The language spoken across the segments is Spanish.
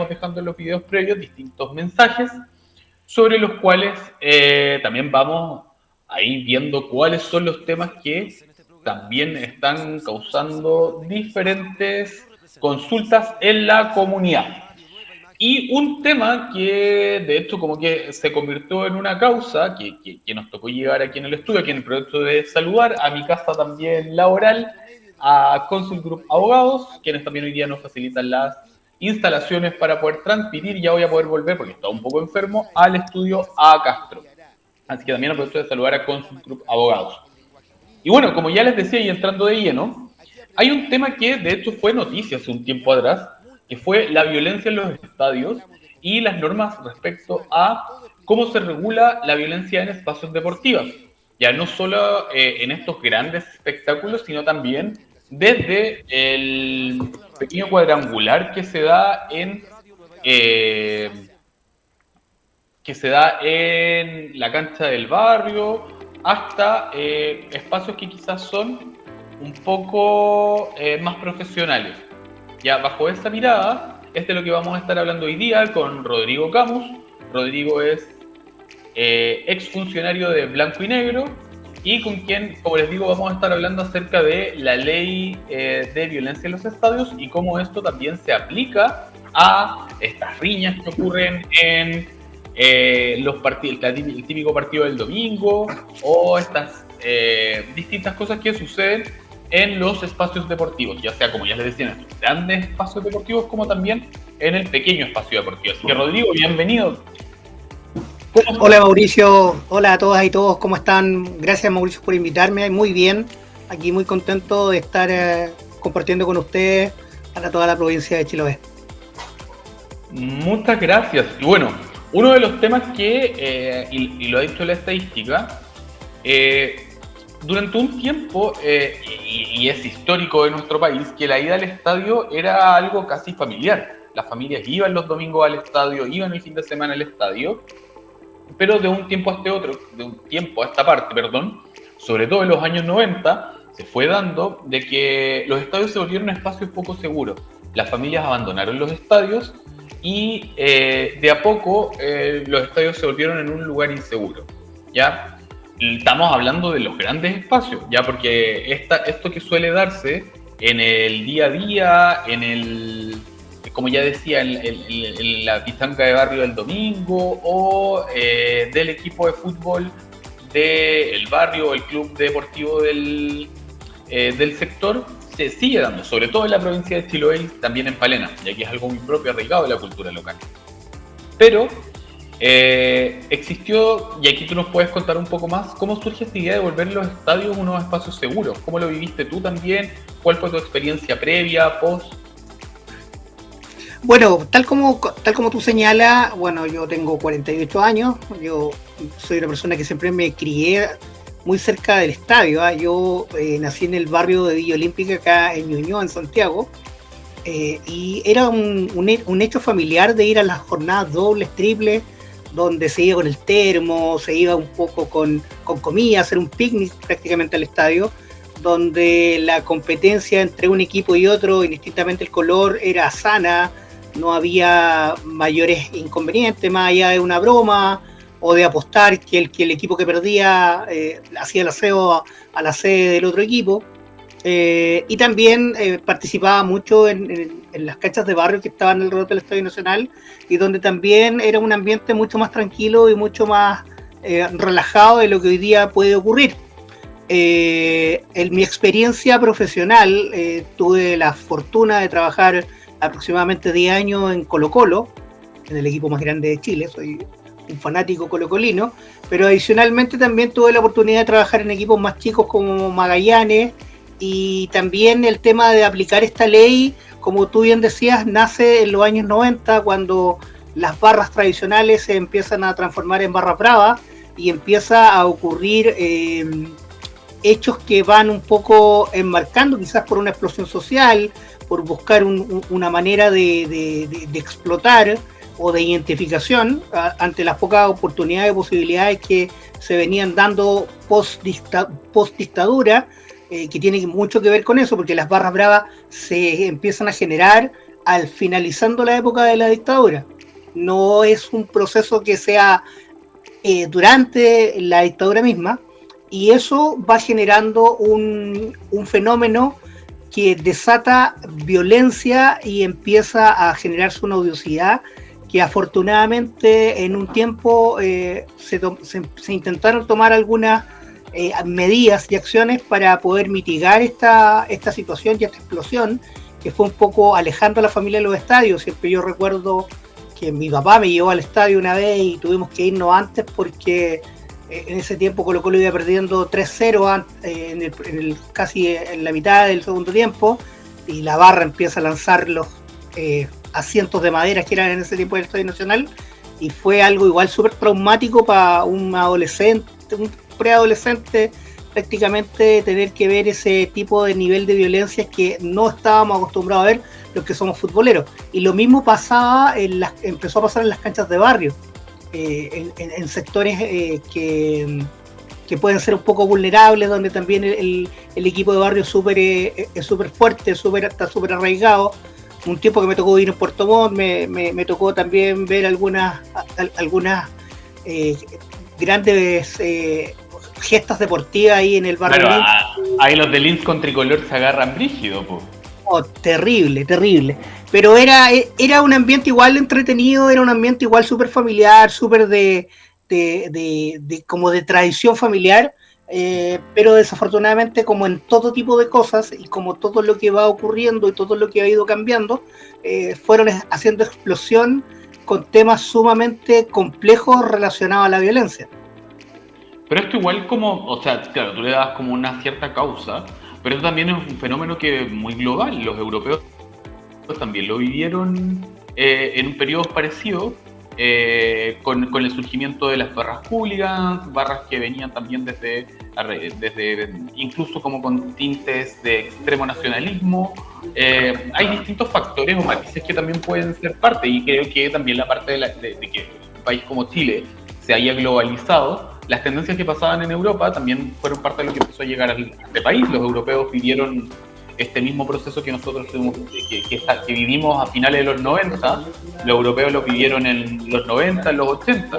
veníamos dejando en los videos previos distintos mensajes sobre los cuales también vamos a ir viendo cuáles son los temas que también están causando diferentes consultas en la comunidad. Y un tema que de hecho como que se convirtió en una causa que nos tocó llegar aquí en el estudio, aquí en el proyecto de saludar, a mi casa también laboral, a Consul Group Abogados, quienes también hoy día nos facilitan las instalaciones para poder transmitir. Ya voy a poder volver, porque estaba un poco enfermo, al estudio A Castro. Así que también aprovecho de saludar a Consul Group Abogados. Y bueno, como ya les decía y entrando de lleno, hay un tema que de hecho fue noticia hace un tiempo atrás, que fue la violencia en los estadios y las normas respecto a cómo se regula la violencia en espacios deportivos. Ya no solo en estos grandes espectáculos, sino también desde el pequeño cuadrangular que se da en la cancha del barrio, hasta espacios que quizás son un poco más profesionales. Ya bajo esta mirada, es de lo que vamos a estar hablando hoy día con Rodrigo Camus. Rodrigo es exfuncionario de Blanco y Negro y con quien, como les digo, vamos a estar hablando acerca de la ley de violencia en los estadios y cómo esto también se aplica a estas riñas que ocurren en los partidos, el típico partido del domingo o estas distintas cosas que suceden en los espacios deportivos, ya sea, como ya les decía, en estos grandes espacios deportivos como también en el pequeño espacio deportivo. Así que Rodrigo, bienvenido. Hola Mauricio, hola a todas y todos, ¿cómo están? Gracias Mauricio por invitarme, muy bien, aquí muy contento de estar compartiendo con ustedes para toda la provincia de Chiloé. Muchas gracias. Y bueno, uno de los temas que, y lo ha dicho la estadística, durante un tiempo, y es histórico de nuestro país, que la ida al estadio era algo casi familiar. Las familias iban los domingos al estadio, iban el fin de semana al estadio, pero de un tiempo a esta parte, sobre todo en los años 90, se fue dando de que los estadios se volvieron espacios poco seguros. Las familias abandonaron los estadios y de a poco los estadios se volvieron en un lugar inseguro, ¿ya? Estamos hablando de los grandes espacios, ya, porque esto que suele darse en el día a día, como ya decía, en la pichanga de barrio del domingo o del equipo de fútbol del barrio o el club deportivo del sector, se sigue dando, sobre todo en la provincia de Chiloé, también en Palena, ya que es algo muy propio, arraigado de la cultura local. Pero existió, y aquí tú nos puedes contar un poco más, cómo surge esta idea de volver los estadios unos espacios seguros. ¿Cómo lo viviste tú también? ¿Cuál fue tu experiencia previa, post? Bueno, tal como tú señalas, bueno, yo tengo 48 años, yo soy una persona que siempre me crié muy cerca del estadio, ¿eh? Yo nací en el barrio de Villa Olímpica, acá en Ñuñoa, en Santiago, y era un hecho familiar de ir a las jornadas dobles, triples, donde se iba con el termo, se iba un poco con comida, hacer un picnic prácticamente al estadio, donde la competencia entre un equipo y otro, indistintamente el color, era sana, no había mayores inconvenientes, más allá de una broma o de apostar que el equipo que perdía hacía el aseo a la sede del otro equipo. Y también participaba mucho en las canchas de barrio que estaban alrededor del Estadio Nacional y donde también era un ambiente mucho más tranquilo y mucho más relajado de lo que hoy día puede ocurrir. En mi experiencia profesional tuve la fortuna de trabajar aproximadamente 10 años en Colo-Colo, en el equipo más grande de Chile, soy un fanático colocolino, pero adicionalmente también tuve la oportunidad de trabajar en equipos más chicos como Magallanes, y también el tema de aplicar esta ley, como tú bien decías, nace en los años 90, cuando las barras tradicionales se empiezan a transformar en barras bravas y empieza a ocurrir hechos que van un poco enmarcando, quizás por una explosión social, por buscar una manera de explotar o de identificación ante las pocas oportunidades y posibilidades que se venían dando post-dictadura, que tiene mucho que ver con eso, porque las barras bravas se empiezan a generar al finalizando la época de la dictadura. No es un proceso que sea durante la dictadura misma, y eso va generando un fenómeno que desata violencia y empieza a generarse una odiosidad que afortunadamente en un tiempo se intentaron tomar algunas medidas y acciones para poder mitigar esta situación y esta explosión, que fue un poco alejando a la familia de los estadios. Siempre yo recuerdo que mi papá me llevó al estadio una vez y tuvimos que irnos antes porque en ese tiempo Colo-Colo iba perdiendo 3-0 casi en la mitad del segundo tiempo, y la barra empieza a lanzar los asientos de madera que eran en ese tiempo del Estadio Nacional, y fue algo igual súper traumático para un adolescente, un preadolescente, prácticamente tener que ver ese tipo de nivel de violencia que no estábamos acostumbrados a ver los que somos futboleros. Y lo mismo empezó a pasar en las canchas de barrio, en sectores que pueden ser un poco vulnerables, donde también el equipo de barrio es súper fuerte, está súper arraigado. Un tiempo que me tocó ir en Puerto Montt, me tocó también ver algunas grandes gestas deportivas ahí en el barrio. Claro, ahí los de Linz con tricolor se agarran brígido, po. Oh, terrible. Pero era un ambiente igual entretenido, era un ambiente igual súper familiar, súper como de tradición familiar, pero desafortunadamente, como en todo tipo de cosas y como todo lo que va ocurriendo y todo lo que ha ido cambiando, fueron haciendo explosión con temas sumamente complejos relacionados a la violencia. Pero esto igual o sea, claro, tú le das como una cierta causa, pero esto también es un fenómeno que es muy global. Los europeos también lo vivieron en un periodo parecido, con el surgimiento de las barras hooligans, barras que venían también desde incluso como con tintes de extremo nacionalismo. Hay distintos factores o matices que también pueden ser parte, y creo que también la parte de que un país como Chile se haya globalizado, las tendencias que pasaban en Europa también fueron parte de lo que empezó a llegar a este país. Los europeos vivieron este mismo proceso que nosotros que vivimos a finales de los 90, los europeos lo vivieron en los 90, en los 80,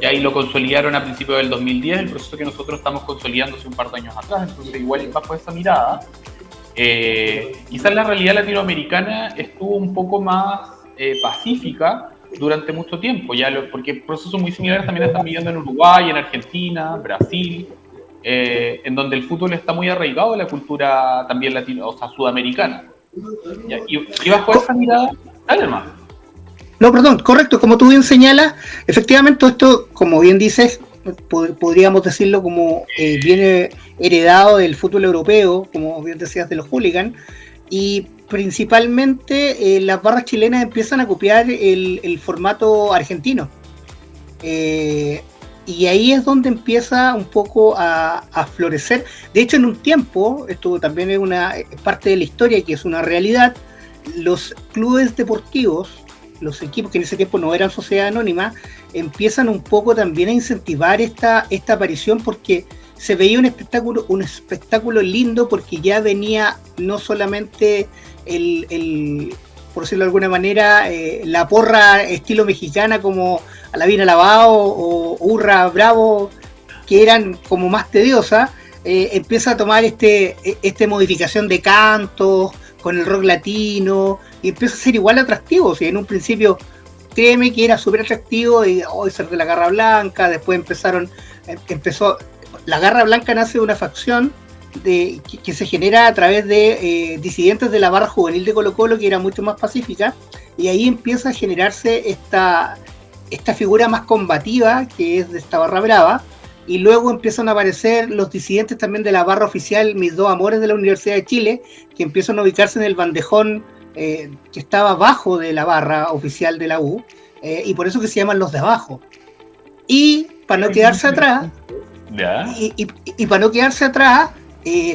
y ahí lo consolidaron a principios del 2010, el proceso que nosotros estamos consolidando hace un par de años atrás. Entonces igual bajo esa mirada, quizás la realidad latinoamericana estuvo un poco más pacífica durante mucho tiempo, porque procesos muy similares también están viviendo en Uruguay, en Argentina, Brasil, en donde el fútbol está muy arraigado en la cultura también sudamericana. Y bajo esa mirada, dale, hermano. No, perdón, correcto, como tú bien señalas, efectivamente esto, como bien dices, podríamos decirlo como viene heredado del fútbol europeo, como bien decías, de los hooligans, y principalmente las barras chilenas empiezan a copiar el formato argentino. Y ahí es donde empieza un poco a florecer. De hecho, en un tiempo, esto también es una parte de la historia que es una realidad, los clubes deportivos, los equipos que en ese tiempo no eran sociedad anónima, empiezan un poco también a incentivar esta aparición, porque se veía un espectáculo lindo, porque ya venía no solamente por decirlo de alguna manera, la porra estilo mexicana como Alavina Lavao o Hurra Bravo, que eran como más tediosas, empieza a tomar esta modificación de cantos con el rock latino, y empieza a ser igual atractivo. Si en un principio, créeme que era súper atractivo, y hoy ser de la Garra Blanca, después empezó, la Garra Blanca nace de una facción que se genera a través de disidentes de la barra juvenil de Colo-Colo, que era mucho más pacífica, y ahí empieza a generarse esta figura más combativa, que es de esta barra brava, y luego empiezan a aparecer los disidentes también de la barra oficial Mis Dos Amores de la Universidad de Chile, que empiezan a ubicarse en el bandejón que estaba abajo de la barra oficial de la U, y por eso que se llaman los de abajo. Y para no quedarse atrás, y para no quedarse atrás,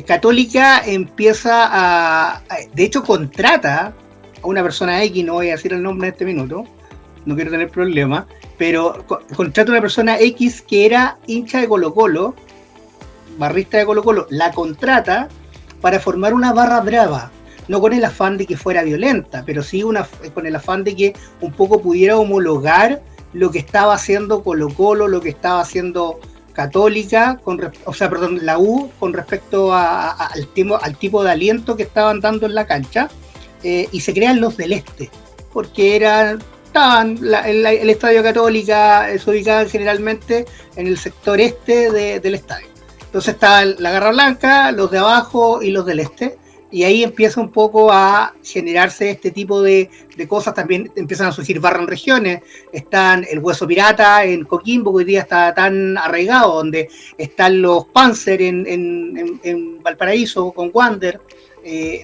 Católica empieza de hecho contrata a una persona X, no voy a decir el nombre en este minuto, no quiero tener problemas, pero contrata a una persona X que era hincha de Colo-Colo, barrista de Colo-Colo, la contrata para formar una barra brava. no con el afán de que fuera violenta, pero sí con el afán de que un poco pudiera homologar lo que estaba haciendo Colo-Colo, lo que estaba haciendo Católica, la U, con respecto al tipo de aliento que estaban dando en la cancha, y se crean los del Este, porque el Estadio Católica se ubicaba generalmente en el sector este del estadio. Entonces está la Garra Blanca, los de abajo y los del Este, y ahí empieza un poco a generarse este tipo de cosas. También empiezan a surgir barras en regiones. Están el Hueso Pirata en Coquimbo, que hoy día está tan arraigado, donde están los Panzer en Valparaíso con Wander.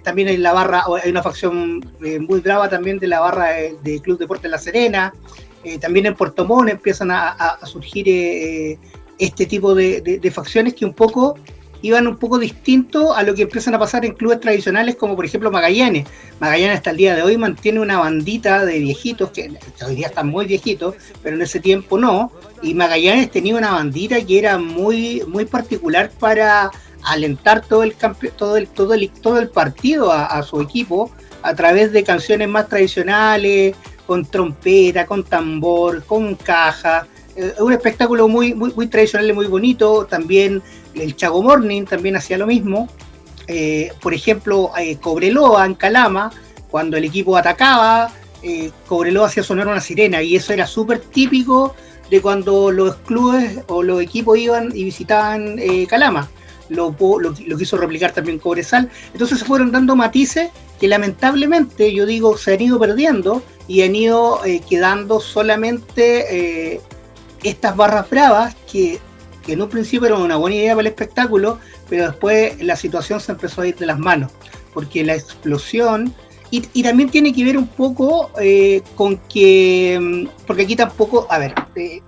También hay hay una facción muy brava también de la barra de Club Deportes La Serena. También en Puerto Montt empiezan a surgir este tipo de facciones que un poco iban un poco distinto a lo que empiezan a pasar en clubes tradicionales, como por ejemplo Magallanes. Magallanes hasta el día de hoy mantiene una bandita de viejitos, que hoy día están muy viejitos, pero en ese tiempo no, y Magallanes tenía una bandita que era muy, muy particular para alentar todo el partido a su equipo a través de canciones más tradicionales, con trompeta, con tambor, con caja. Un espectáculo muy, muy, muy tradicional y muy bonito. También el Chago Morning también hacía lo mismo. Por ejemplo, Cobreloa en Calama, cuando el equipo atacaba, Cobreloa hacía sonar una sirena, y eso era súper típico de cuando los clubes o los equipos iban y visitaban Calama. Lo quiso replicar también Cobresal. Entonces se fueron dando matices que lamentablemente, yo digo, se han ido perdiendo y han ido quedando solamente estas barras bravas que en un principio era una buena idea para el espectáculo, pero después la situación se empezó a ir de las manos, porque la explosión, y también tiene que ver un poco con que, porque aquí tampoco,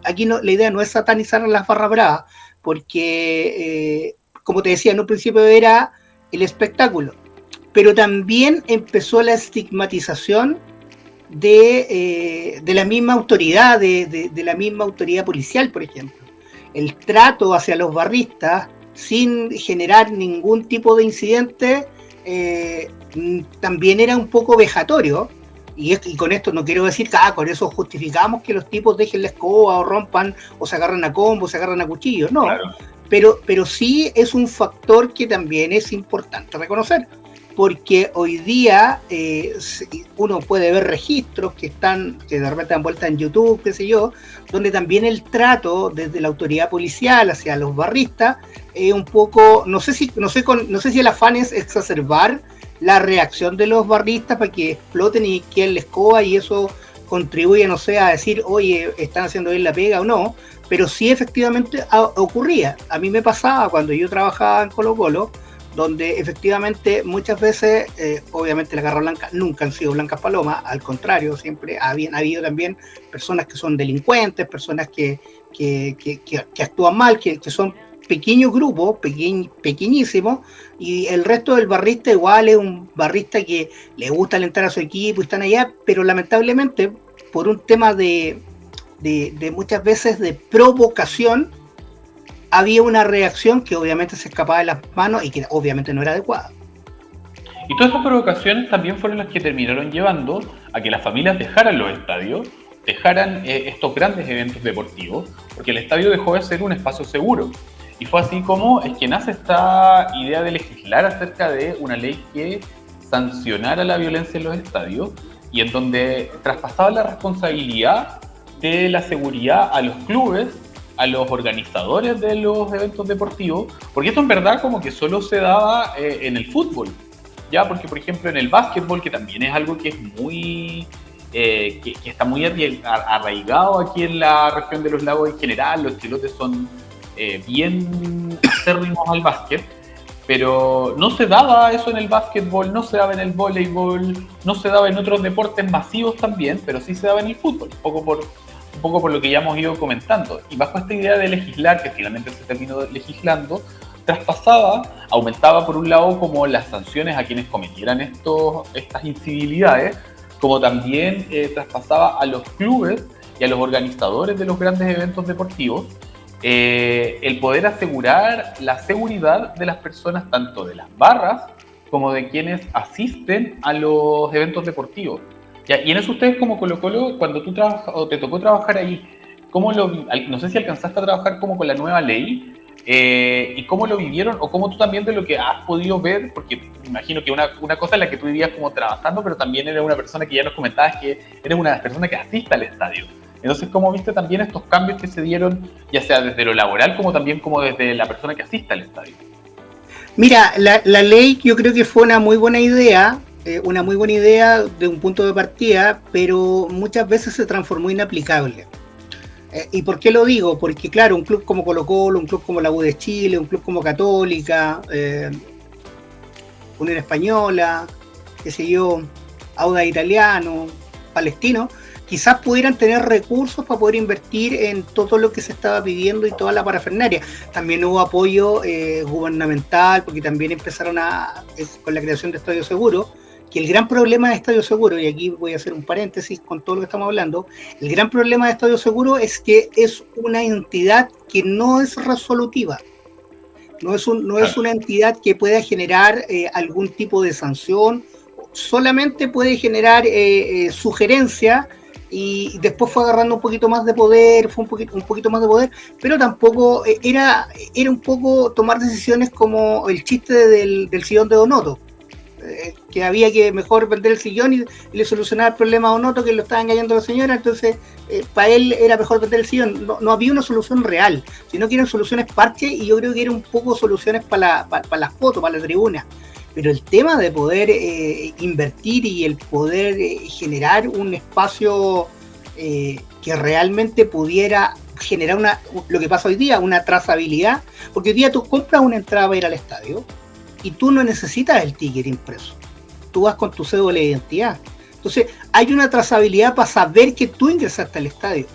aquí no, la idea no es satanizar a las barras bravas, porque, como te decía, en un principio era el espectáculo, pero también empezó la estigmatización de la misma autoridad, de la misma autoridad policial, por ejemplo. El trato hacia los barristas, sin generar ningún tipo de incidente, también era un poco vejatorio. Y con esto no quiero decir que con eso justificamos que los tipos dejen la escoba o rompan o se agarran a combos, se agarran a cuchillos. No, claro. Pero sí es un factor que también es importante reconocer, porque hoy día uno puede ver registros que de repente dan vuelta en YouTube, qué sé yo, donde también el trato desde la autoridad policial hacia los barristas es un poco, no sé si el afán es exacerbar la reacción de los barristas para que exploten y queden la escoba, y eso contribuye, no sé, a decir, oye, están haciendo bien la pega o no, pero sí efectivamente ocurría. A mí me pasaba cuando yo trabajaba en Colo-Colo, donde efectivamente muchas veces, obviamente las garras blancas nunca han sido blancas palomas, al contrario, siempre ha habido también personas que son delincuentes, personas que actúan mal, que son pequeños grupos, pequeñísimos, y el resto del barrista igual es un barrista que le gusta alentar a su equipo y están allá, pero lamentablemente por un tema de muchas veces de provocación, había una reacción que obviamente se escapaba de las manos y que obviamente no era adecuada. Y todas esas provocaciones también fueron las que terminaron llevando a que las familias dejaran los estadios, dejaran estos grandes eventos deportivos, porque el estadio dejó de ser un espacio seguro. Y fue así como es que nace esta idea de legislar acerca de una ley que sancionara la violencia en los estadios, y en donde traspasaba la responsabilidad de la seguridad a los clubes, a los organizadores de los eventos deportivos, porque esto en verdad como que solo se daba en el fútbol, ya, porque por ejemplo en el básquetbol, que también es algo que es muy que está muy arraigado aquí en la región de los lagos en general, los chilotes son bien acérrimos al básquet, pero no se daba eso en el básquetbol, no se daba en el voleibol, no se daba en otros deportes masivos también, pero sí se daba en el fútbol, un poco por lo que ya hemos ido comentando. Y bajo esta idea de legislar, que finalmente se terminó legislando, aumentaba por un lado como las sanciones a quienes cometieran estas incivilidades, como también traspasaba a los clubes y a los organizadores de los grandes eventos deportivos el poder asegurar la seguridad de las personas, tanto de las barras como de quienes asisten a los eventos deportivos. Ya, y en eso ustedes como Colo-Colo, cuando tú trabajas o te tocó trabajar ahí, no sé si alcanzaste a trabajar como con la nueva ley, y cómo lo vivieron, o cómo tú también de lo que has podido ver, porque me imagino que una cosa es la que tú vivías como trabajando, pero también eres una persona que ya nos comentabas que eres una persona que asiste al estadio. Entonces, ¿cómo viste también estos cambios que se dieron, ya sea desde lo laboral como también como desde la persona que asiste al estadio? Mira, la ley yo creo que fue una muy buena idea de un punto de partida, pero muchas veces se transformó inaplicable. ¿Y por qué lo digo? Porque claro, un club como Colo-Colo, un club como la U de Chile, un club como Católica, Unión Española, qué sé yo, Audax Italiano, Palestino, quizás pudieran tener recursos para poder invertir en todo lo que se estaba pidiendo y toda la parafernalia. También hubo apoyo gubernamental, porque también empezaron con la creación de Estadio Seguro, que el gran problema de Estadio Seguro, y aquí voy a hacer un paréntesis con todo lo que estamos hablando, el gran problema de Estadio Seguro es que es una entidad que no es resolutiva. No es una entidad que pueda generar algún tipo de sanción, solamente puede generar sugerencia, y después fue agarrando un poquito más de poder, un poquito más de poder, pero tampoco era un poco tomar decisiones como el chiste del sillón de Donoto, que había que mejor vender el sillón y le solucionar el problema a Donoto, que lo estaba engañando a la señora. Entonces para él era mejor vender el sillón. No había una solución real, sino que eran soluciones parche, y yo creo que eran un poco soluciones para las fotos, para la tribuna. Pero el tema de poder invertir y el poder generar un espacio que realmente pudiera generar lo que pasa hoy día, una trazabilidad, porque hoy día tú compras una entrada para ir al estadio y tú no necesitas el ticket impreso, tú vas con tu cédula de identidad. Entonces hay una trazabilidad para saber que tú ingresaste al estadio.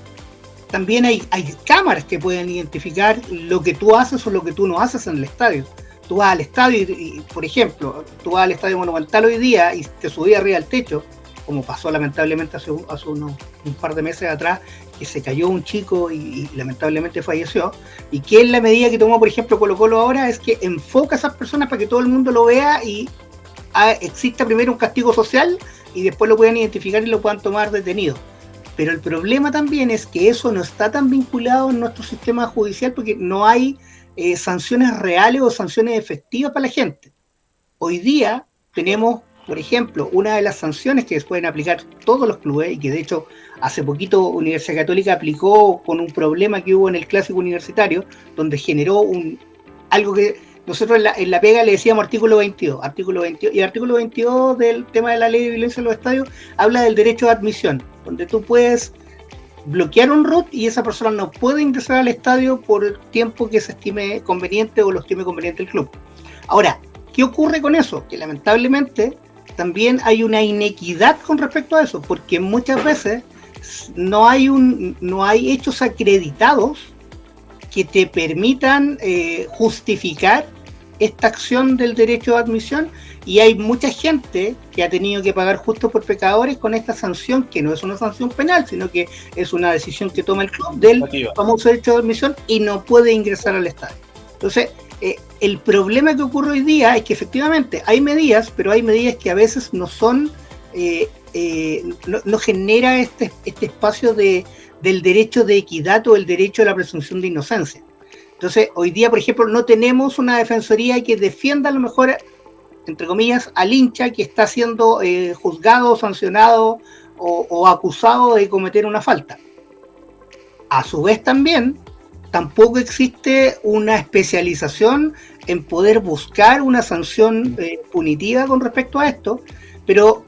También hay cámaras que pueden identificar lo que tú haces o lo que tú no haces en el estadio. Tú vas al estadio y, por ejemplo, tú vas al Estadio Monumental hoy día y te subís arriba al techo, como pasó lamentablemente hace un par de meses atrás, que se cayó un chico y lamentablemente falleció, y que es la medida que tomó, por ejemplo, Colo-Colo ahora, es que enfoca a esas personas para que todo el mundo lo vea y exista primero un castigo social y después lo puedan identificar y lo puedan tomar detenido. Pero el problema también es que eso no está tan vinculado en nuestro sistema judicial, porque no hay sanciones reales o sanciones efectivas para la gente. Hoy día tenemos, por ejemplo, una de las sanciones que pueden aplicar todos los clubes, y que de hecho hace poquito Universidad Católica aplicó con un problema que hubo en el clásico universitario, donde generó algo que nosotros en la pega le decíamos artículo 22, y el artículo 22 del tema de la ley de violencia en los estadios habla del derecho de admisión, donde tú puedes bloquear un root y esa persona no puede ingresar al estadio por el tiempo que se estime conveniente o lo estime conveniente el club. Ahora, ¿qué ocurre con eso? Que lamentablemente también hay una inequidad con respecto a eso, porque muchas veces no hay hechos acreditados que te permitan justificar esta acción del derecho de admisión, y hay mucha gente que ha tenido que pagar justo por pecadores con esta sanción, que no es una sanción penal, sino que es una decisión que toma el club del famoso derecho de admisión, y no puede ingresar al estadio. Entonces, el problema que ocurre hoy día es que efectivamente hay medidas, pero hay medidas que a veces no son, no genera este espacio del derecho de equidad o el derecho a la presunción de inocencia. Entonces, hoy día, por ejemplo, no tenemos una defensoría que defienda a lo mejor, entre comillas, al hincha que está siendo juzgado, sancionado o acusado de cometer una falta. A su vez también, tampoco existe una especialización en poder buscar una sanción punitiva con respecto a esto, pero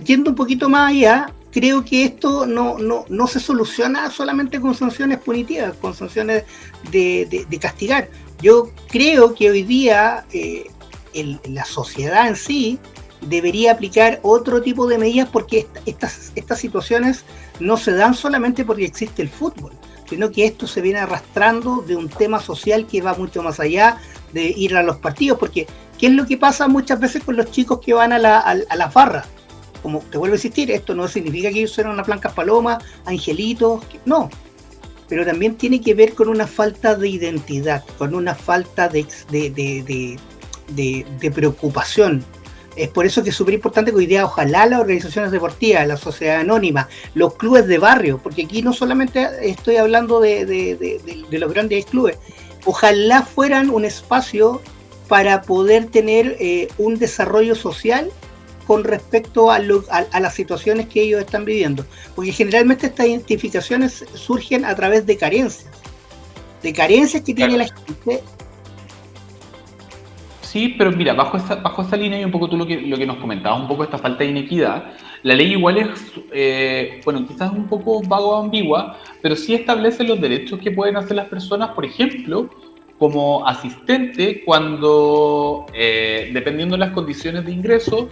yendo un poquito más allá, creo que esto no se soluciona solamente con sanciones punitivas, con sanciones de castigar. Yo creo que hoy día la sociedad en sí debería aplicar otro tipo de medidas, porque estas situaciones no se dan solamente porque existe el fútbol, sino que esto se viene arrastrando de un tema social que va mucho más allá de ir a los partidos, porque ¿qué es lo que pasa muchas veces con los chicos que van a las barras? Como te vuelvo a insistir, esto no significa que ellos sean unas blancas palomas, angelitos, no, pero también tiene que ver con una falta de identidad, con una falta de de preocupación. Es por eso que es súper importante que hoy día ojalá las organizaciones deportivas, la sociedad anónima, los clubes de barrio, porque aquí no solamente estoy hablando de los grandes clubes, ojalá fueran un espacio para poder tener un desarrollo social con respecto a las situaciones que ellos están viviendo. Porque generalmente estas identificaciones surgen a través de carencias que tiene la gente. Sí, pero mira, bajo esa línea y un poco tú lo que nos comentabas, un poco esta falta de inequidad, la ley igual es, bueno, quizás un poco vago o ambigua, pero sí establece los derechos que pueden hacer las personas, por ejemplo, como asistente cuando, dependiendo de las condiciones de ingreso,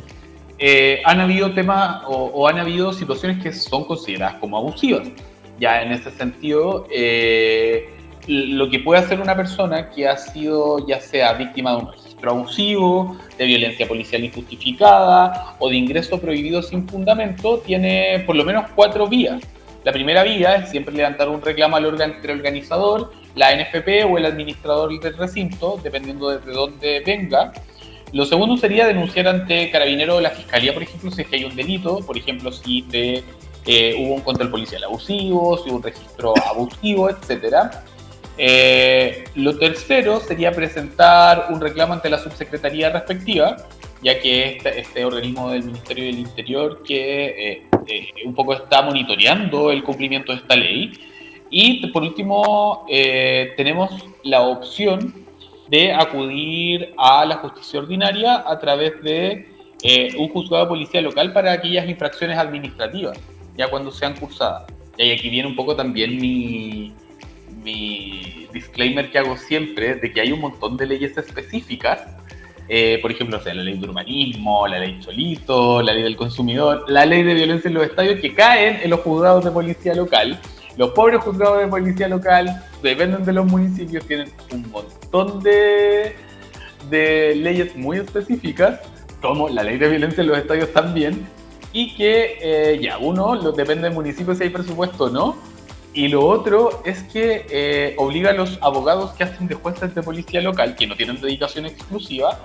han habido temas o han habido situaciones que son consideradas como abusivas. Ya en ese sentido, lo que puede hacer una persona que ha sido ya sea víctima de un registro abusivo, de violencia policial injustificada o de ingreso prohibido sin fundamento, tiene por lo menos 4 vías. La primera vía es siempre levantar un reclamo al organizador, la NFP o el administrador del recinto, dependiendo de dónde venga. Lo segundo sería denunciar ante Carabineros o la Fiscalía, por ejemplo, si es que hay un delito, por ejemplo, si hubo un control policial abusivo, si hubo un registro abusivo, etcétera. Lo tercero sería presentar un reclamo ante la subsecretaría respectiva, ya que este organismo del Ministerio del Interior que un poco está monitoreando el cumplimiento de esta ley. Y por último, tenemos la opción de acudir a la justicia ordinaria a través de un juzgado de policía local para aquellas infracciones administrativas, ya cuando sean cursadas. Y aquí viene un poco también mi disclaimer que hago siempre, de que hay un montón de leyes específicas, por ejemplo, o sea, la ley de urbanismo, la ley Cholito, la ley del consumidor, la ley de violencia en los estadios, que caen en los juzgados de policía local. Los pobres juzgados de policía local, dependen de los municipios, tienen un montón de leyes muy específicas, como la ley de violencia en los estadios también, y que depende del municipio si hay presupuesto o no. Y lo otro es que obliga a los abogados que hacen de jueces de policía local, que no tienen dedicación exclusiva,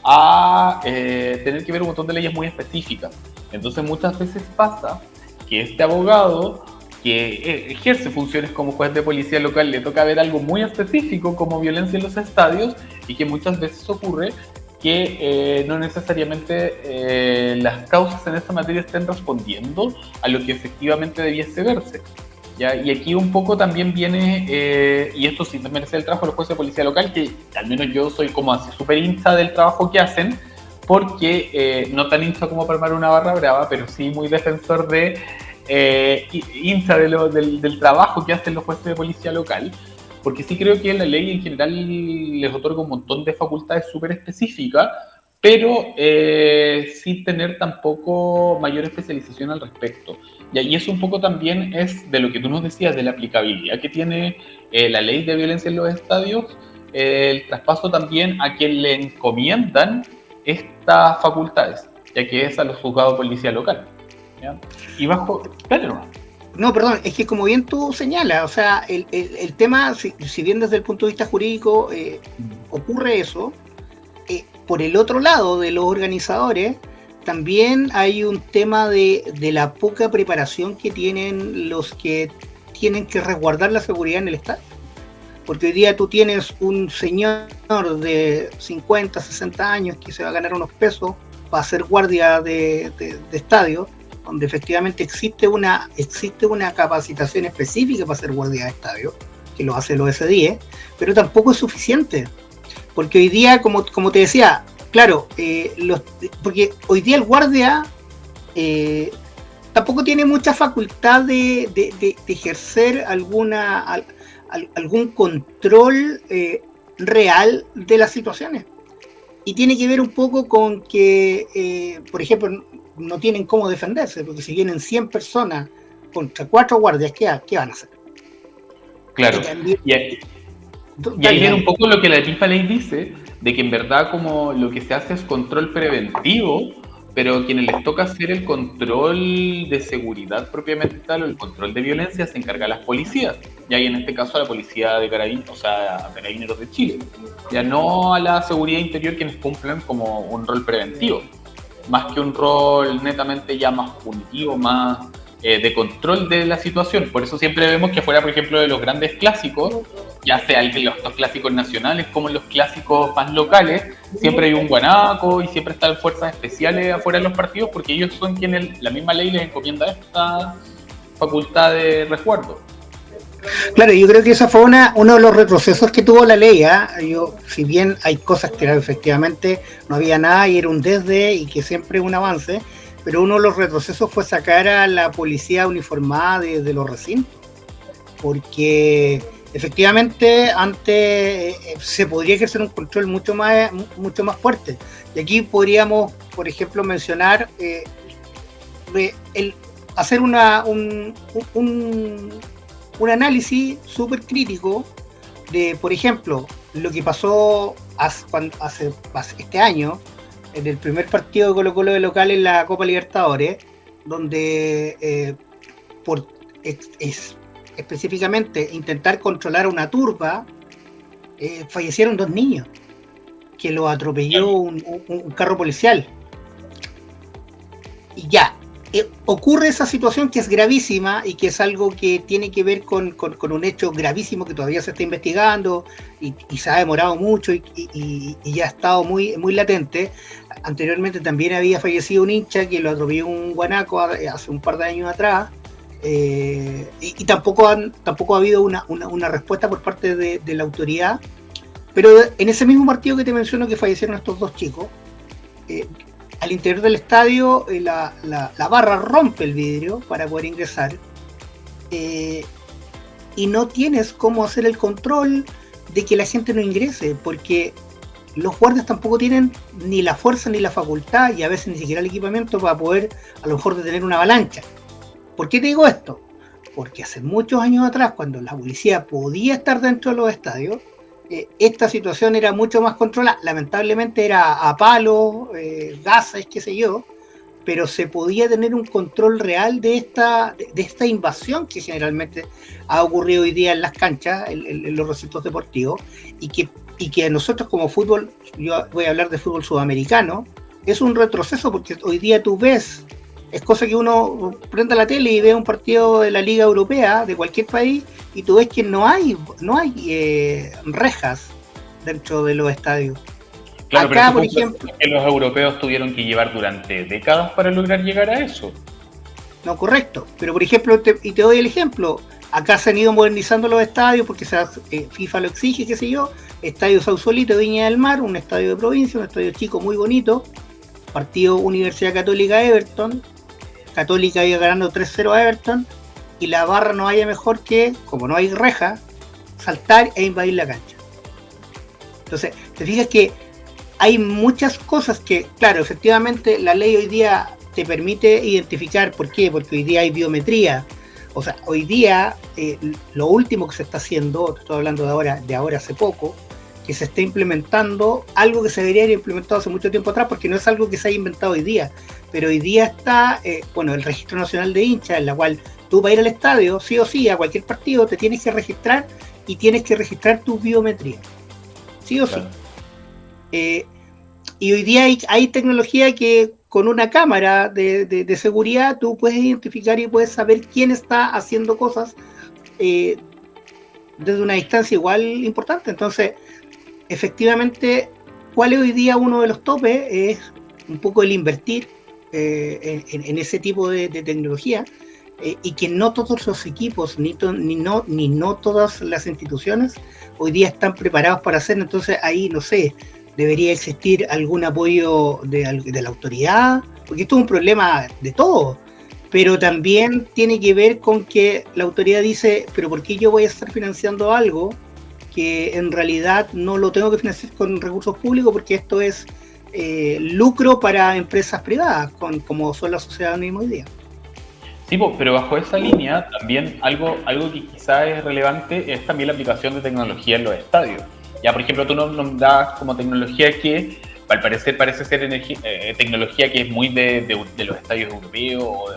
a tener que ver un montón de leyes muy específicas. Entonces muchas veces pasa que este abogado que ejerce funciones como juez de policía local le toca ver algo muy específico como violencia en los estadios, y que muchas veces ocurre que no necesariamente las causas en esta materia estén respondiendo a lo que efectivamente debiese verse. ¿Ya? Y aquí un poco también viene, y esto sí merece el trabajo de los jueces de policía local, que al menos yo soy como así súper hincha del trabajo que hacen, porque no tan hincha como para armar una barra brava, pero sí muy defensor de hincha del trabajo que hacen los jueces de policía local, porque sí creo que la ley en general les otorga un montón de facultades súper específicas, pero sin tener tampoco mayor especialización al respecto. Y eso un poco también es de lo que tú nos decías, de la aplicabilidad que tiene la ley de violencia en los estadios, el traspaso también a quien le encomiendan estas facultades, ya que es a los juzgados de policía local. ¿Ya? Y bajo... Claro. No, perdón, es que como bien tú señalas, o sea, el tema, si bien desde el punto de vista jurídico ocurre eso, por el otro lado de los organizadores, también hay un tema de la poca preparación que tienen los que tienen que resguardar la seguridad en el estadio. Porque hoy día tú tienes un señor de 50, 60 años que se va a ganar unos pesos para ser guardia de estadio, donde efectivamente existe una capacitación específica para ser guardia de estadio, que lo hace el OS10, pero tampoco es suficiente. Porque hoy día, como te decía, claro, porque hoy día el guardia tampoco tiene mucha facultad de ejercer algún control real de las situaciones. Y tiene que ver un poco con que, por ejemplo, no tienen cómo defenderse, porque si vienen 100 personas contra 4 guardias, ¿qué van a hacer? Claro, y ahí viene un poco lo que la misma ley dice, de que en verdad como lo que se hace es control preventivo pero quienes les toca hacer el control de seguridad propiamente tal, o el control de violencia, se encarga las policías. Y ahí en este caso a la policía de Carabineros, o sea, a Carabineros de Chile. Ya no a la seguridad interior, quienes cumplen como un rol preventivo, más que un rol netamente ya más punitivo, más de control de la situación. Por eso siempre vemos que fuera, por ejemplo, de los grandes clásicos, ya sea los clásicos nacionales como los clásicos más locales, siempre hay un guanaco y siempre están fuerzas especiales afuera de los partidos, porque ellos son quienes la misma ley les encomienda esta facultad de resguardo. Claro, yo creo que esa fue uno de los retrocesos que tuvo la ley. Si bien hay cosas que efectivamente no había nada y era un desde y que siempre un avance, pero uno de los retrocesos fue sacar a la policía uniformada de los recintos, porque efectivamente antes se podría ejercer un control mucho más fuerte. Y aquí podríamos, por ejemplo, mencionar hacer un análisis súper crítico de, por ejemplo, lo que pasó hace este año en el primer partido de Colo-Colo de local en la Copa Libertadores, donde específicamente intentar controlar a una turba, fallecieron 2 niños que lo atropelló un carro policial. Y ya, ocurre esa situación que es gravísima y que es algo que tiene que ver con un hecho gravísimo que todavía se está investigando y se ha demorado mucho y ya ha estado muy, muy latente. Anteriormente también había fallecido un hincha que lo atropelló un guanaco hace un par de años atrás, y tampoco ha habido una respuesta por parte de la autoridad. Pero en ese mismo partido que te menciono que fallecieron estos 2 chicos, al interior del estadio la barra rompe el vidrio para poder ingresar, y no tienes cómo hacer el control de que la gente no ingrese, porque los guardias tampoco tienen ni la fuerza ni la facultad y a veces ni siquiera el equipamiento para poder a lo mejor detener una avalancha. ¿Por qué te digo esto? Porque hace muchos años atrás, cuando la policía podía estar dentro de los estadios, esta situación era mucho más controlada. Lamentablemente era a palos, gases, qué sé yo, pero se podía tener un control real de esta invasión que generalmente ha ocurrido hoy día en las canchas, en los recintos deportivos, y que a nosotros como fútbol, yo voy a hablar de fútbol sudamericano, es un retroceso, porque hoy día tú ves, es cosa que uno prenda la tele y ve un partido de la Liga Europea de cualquier país y tú ves que no hay rejas dentro de los estadios. Claro, acá, por ejemplo, que los europeos tuvieron que llevar durante décadas para lograr llegar a eso. No, correcto. Pero por ejemplo, te doy el ejemplo. Acá se han ido modernizando los estadios porque FIFA lo exige, qué sé yo. Estadio Sausalito, Viña del Mar, un estadio de provincia, un estadio chico muy bonito. Partido Universidad Católica Everton. Católica iba ganando 3-0 a Everton. Y la barra no haya mejor que, como no hay reja, saltar e invadir la cancha. Entonces, te fijas que hay muchas cosas que, claro, efectivamente la ley hoy día te permite identificar. ¿Por qué? Porque hoy día hay biometría. O sea, hoy día lo último que se está haciendo, estoy hablando de ahora hace poco, que se está implementando algo que se debería haber implementado hace mucho tiempo atrás, porque no es algo que se haya inventado hoy día, pero hoy día está, el Registro Nacional de Hinchas, en la cual tú para ir al estadio, sí o sí, a cualquier partido, te tienes que registrar y tienes que registrar tu biometría, sí o sí. Y hoy día hay tecnología que con una cámara de seguridad tú puedes identificar y puedes saber quién está haciendo cosas desde una distancia igual importante. Entonces, efectivamente, ¿cuál es hoy día uno de los topes? Es un poco el invertir en ese tipo de tecnología, y que no todos los equipos ni no todas las instituciones hoy día están preparados para hacer. Entonces ahí, no sé, debería existir algún apoyo de la autoridad, porque esto es un problema de todo, pero también tiene que ver con que la autoridad dice, pero ¿por qué yo voy a estar financiando algo que en realidad no lo tengo que financiar con recursos públicos, porque esto es lucro para empresas privadas, como son las sociedades anónimas hoy día? Sí, pero bajo esa línea también algo que quizás es relevante es también la aplicación de tecnología en los estadios. Ya, por ejemplo, tú nos das como tecnología que al parecer parece ser tecnología que es muy de los estadios europeos,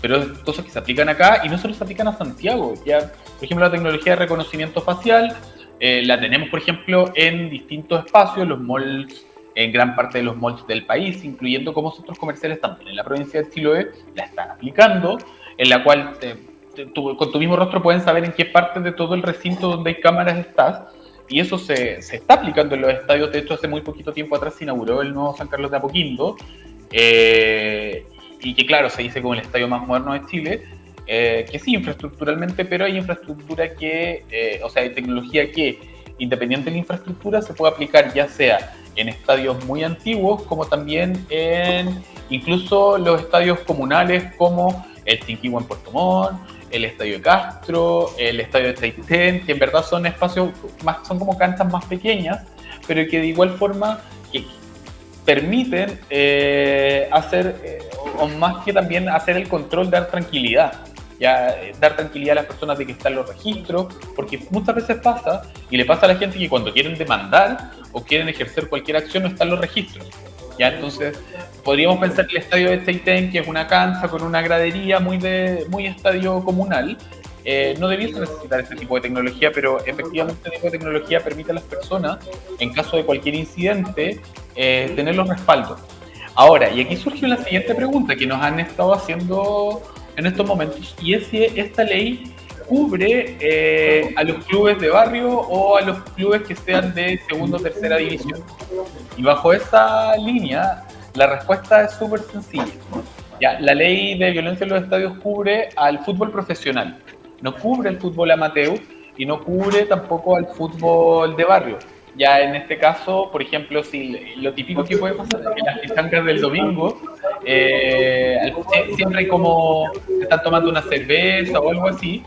pero cosas que se aplican acá y no solo se aplican a Santiago. Ya, por ejemplo, la tecnología de reconocimiento facial la tenemos, por ejemplo, en distintos espacios, los malls, en gran parte de los malls del país, incluyendo como centros comerciales también. En la provincia de Chiloé la están aplicando, en la cual con tu mismo rostro pueden saber en qué parte de todo el recinto donde hay cámaras estás, y eso se está aplicando en los estadios. De hecho, hace muy poquito tiempo atrás se inauguró el nuevo San Carlos de Apoquindo, y que claro, se dice como el estadio más moderno de Chile, que sí, infraestructuralmente, pero hay infraestructura que, o sea, hay tecnología que, independiente de la infraestructura, se puede aplicar ya sea en estadios muy antiguos, como también en incluso los estadios comunales, como el Chinquihua en Puerto Montt, el Estadio de Castro, el Estadio de Chaitén, que en verdad son espacios más, son como canchas más pequeñas, pero que de igual forma que permiten hacer, o más que también hacer el control, dar tranquilidad. Ya, dar tranquilidad a las personas de que están los registros, porque muchas veces pasa, y le pasa a la gente que cuando quieren demandar o quieren ejercer cualquier acción no están los registros. Ya, entonces podríamos pensar que el estadio de Chaitén, que es una cancha con una gradería muy estadio comunal, no debiese necesitar este tipo de tecnología, pero efectivamente este tipo de tecnología permite a las personas, en caso de cualquier incidente, tener los respaldos. Ahora, y aquí surgió la siguiente pregunta que nos han estado haciendo en estos momentos, y es si esta ley cubre a los clubes de barrio o a los clubes que sean de segunda o tercera división. Y bajo esa línea, la respuesta es súper sencilla. Ya, la ley de violencia en los estadios cubre al fútbol profesional, no cubre el fútbol amateur y no cubre tampoco al fútbol de barrio. Ya en este caso, por ejemplo, si lo típico que puede pasar es que las pichancas del domingo, siempre hay como se están tomando una cerveza o algo así,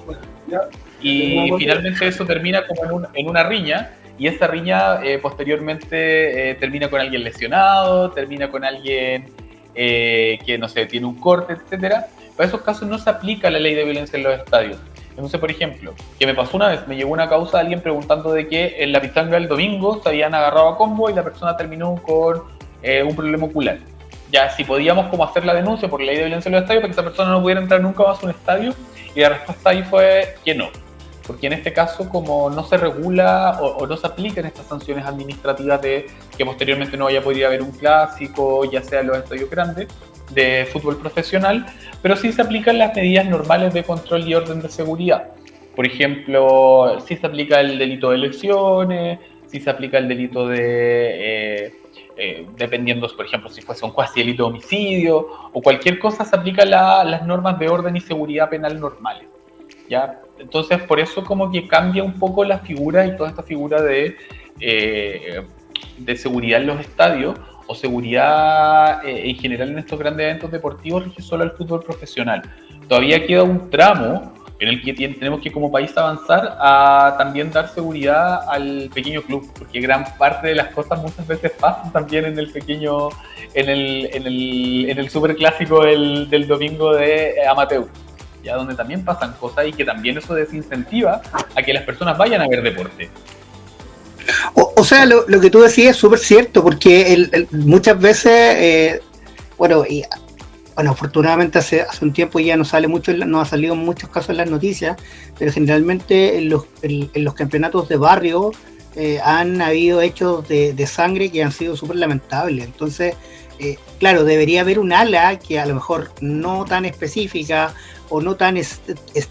y finalmente eso termina como en una riña, y esa riña posteriormente termina con alguien lesionado, termina con alguien que, no sé, tiene un corte, etcétera. Para esos casos no se aplica la ley de violencia en los estadios. Entonces, por ejemplo, que me pasó una vez, me llegó una causa de alguien preguntando de que en la pichanga del domingo se habían agarrado a combo y la persona terminó con un problema ocular. Ya, si podíamos como hacer la denuncia por la ley de violencia en los estadios para que esa persona no pudiera entrar nunca más a un estadio, y la respuesta ahí fue que no. Porque en este caso, como no se regula o no se aplican estas sanciones administrativas de que posteriormente no vaya a poder haber un clásico, ya sea en los estadios grandes, de fútbol profesional, pero sí se aplican las medidas normales de control y orden de seguridad. Por ejemplo, sí se aplica el delito de lesiones, sí se aplica el delito de, dependiendo, por ejemplo, si fuese un cuasi delito de homicidio o cualquier cosa, se aplican las normas de orden y seguridad penal normales. ¿Ya? Entonces, por eso como que cambia un poco la figura y toda esta figura de seguridad en los estadios, o seguridad en general en estos grandes eventos deportivos, rige solo al fútbol profesional. Todavía queda un tramo en el que tenemos que como país avanzar a también dar seguridad al pequeño club, porque gran parte de las cosas muchas veces pasan también en el pequeño, en el superclásico del domingo de amateur, ya, donde también pasan cosas y que también eso desincentiva a que las personas vayan a ver deporte. O sea, lo que tú decías es súper cierto, porque muchas veces, bueno, afortunadamente hace un tiempo ya no sale mucho, no ha salido en muchos casos en las noticias, pero generalmente en los campeonatos de barrio han habido hechos de sangre que han sido súper lamentables. Entonces, claro, debería haber un ala que a lo mejor no tan específica o no tan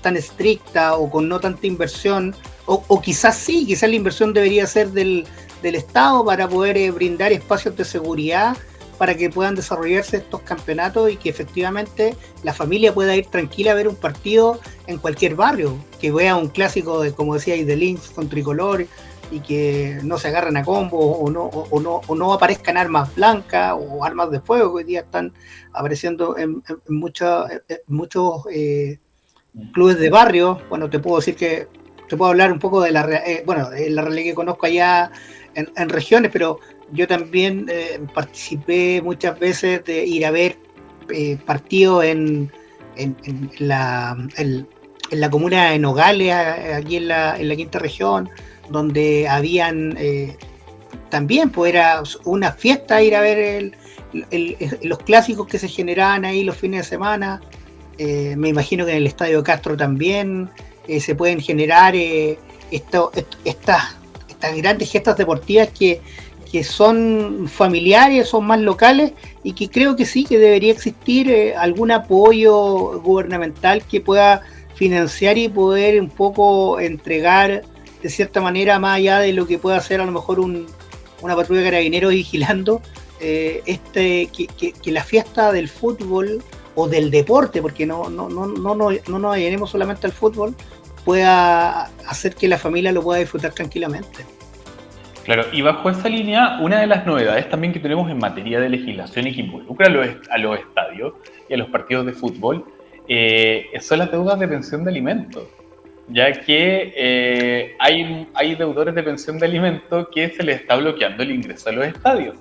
tan estricta o con no tanta inversión, o quizás sí, quizás la inversión debería ser del Estado para poder brindar espacios de seguridad para que puedan desarrollarse estos campeonatos y que efectivamente la familia pueda ir tranquila a ver un partido en cualquier barrio, que vea un clásico de, como decía, de Lynx con tricolor, y que no se agarren a combo o no aparezcan armas blancas o armas de fuego que hoy día están apareciendo en muchos clubes de barrio. Bueno, te puedo decir que te puedo hablar un poco de la realidad que conozco allá en regiones, pero yo también participé muchas veces de ir a ver partidos en la comuna de Nogales, aquí en la quinta región, donde habían también, pues era una fiesta ir a ver los clásicos que se generaban ahí los fines de semana. Me imagino que en el Estadio Castro también se pueden generar estas grandes gestas deportivas que son familiares, son más locales, y que creo que sí, que debería existir algún apoyo gubernamental que pueda financiar y poder un poco entregar de cierta manera, más allá de lo que pueda hacer a lo mejor una patrulla de carabineros vigilando, que la fiesta del fútbol o del deporte, porque no nos llenemos solamente al fútbol, pueda hacer que la familia lo pueda disfrutar tranquilamente. Claro, y bajo esa línea, una de las novedades también que tenemos en materia de legislación y que involucra a los estadios y a los partidos de fútbol son las deudas de pensión de alimentos, ya que hay deudores de pensión de alimentos que se les está bloqueando el ingreso a los estadios.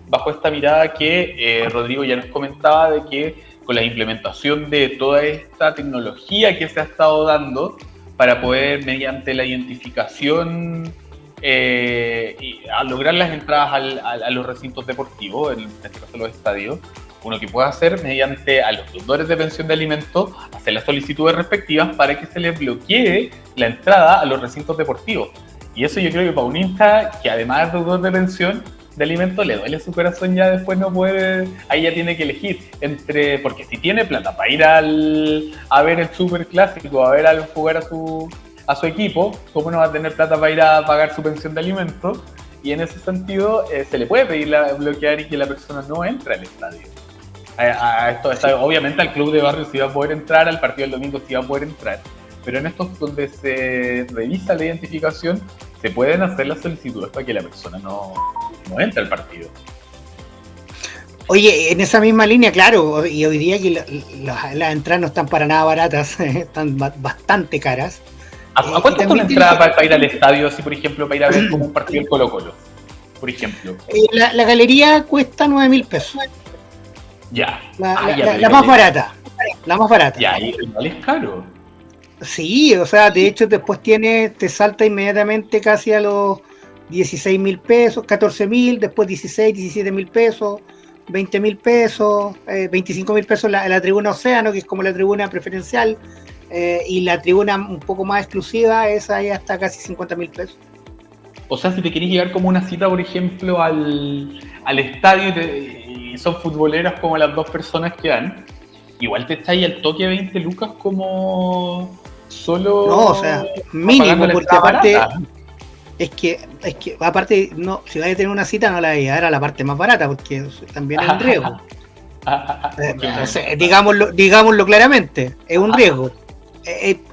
Bajo esta mirada que Rodrigo ya nos comentaba de que con la implementación de toda esta tecnología que se ha estado dando para poder, mediante la identificación, a lograr las entradas a los recintos deportivos, en este caso los estadios, uno que puede hacer mediante a los deudores de pensión de alimentos, hacer las solicitudes respectivas para que se les bloquee la entrada a los recintos deportivos. Y eso yo creo que para un hincha que además es deudor de pensión de alimentos le duele su corazón, ya después no puede, ahí ya tiene que elegir porque si tiene plata para ir a ver el super clásico, a ver jugar a su equipo, ¿cómo no va a tener plata para ir a pagar su pensión de alimentos? Y en ese sentido se le puede pedir bloquear y que la persona no entre al estadio. Obviamente al club de barrio sí va a poder entrar, al partido del domingo sí va a poder entrar, pero en estos donde se revisa la identificación se pueden hacer las solicitudes para que la persona no entre al partido. Oye, en esa misma línea, claro, y hoy día que las entradas no están para nada baratas, están bastante caras. ¿A cuánto está una entrada para ir al estadio, así por ejemplo, para ir a ver como un partido del Colo-Colo, por ejemplo? La galería cuesta 9.000 pesos. Ya. La más barata. La más barata. Ya, igual es caro. Sí, o sea, de hecho después te salta inmediatamente casi a los 16.000 pesos, 14.000, después 16, 17.000 pesos, 20.000 pesos, 25.000 pesos la tribuna Océano, que es como la tribuna preferencial, y la tribuna un poco más exclusiva, esa ya está casi 50.000 pesos. O sea, si te querés llegar como una cita, por ejemplo, al estadio y son futboleras como las dos personas que dan, igual te está ahí al toque 20 lucas como solo... No, o sea, mínimo, porque aparte... Es que aparte, no, si vas a tener una cita no la vas a llevar a la parte más barata, porque también es un riesgo. Digámoslo claramente, es un riesgo.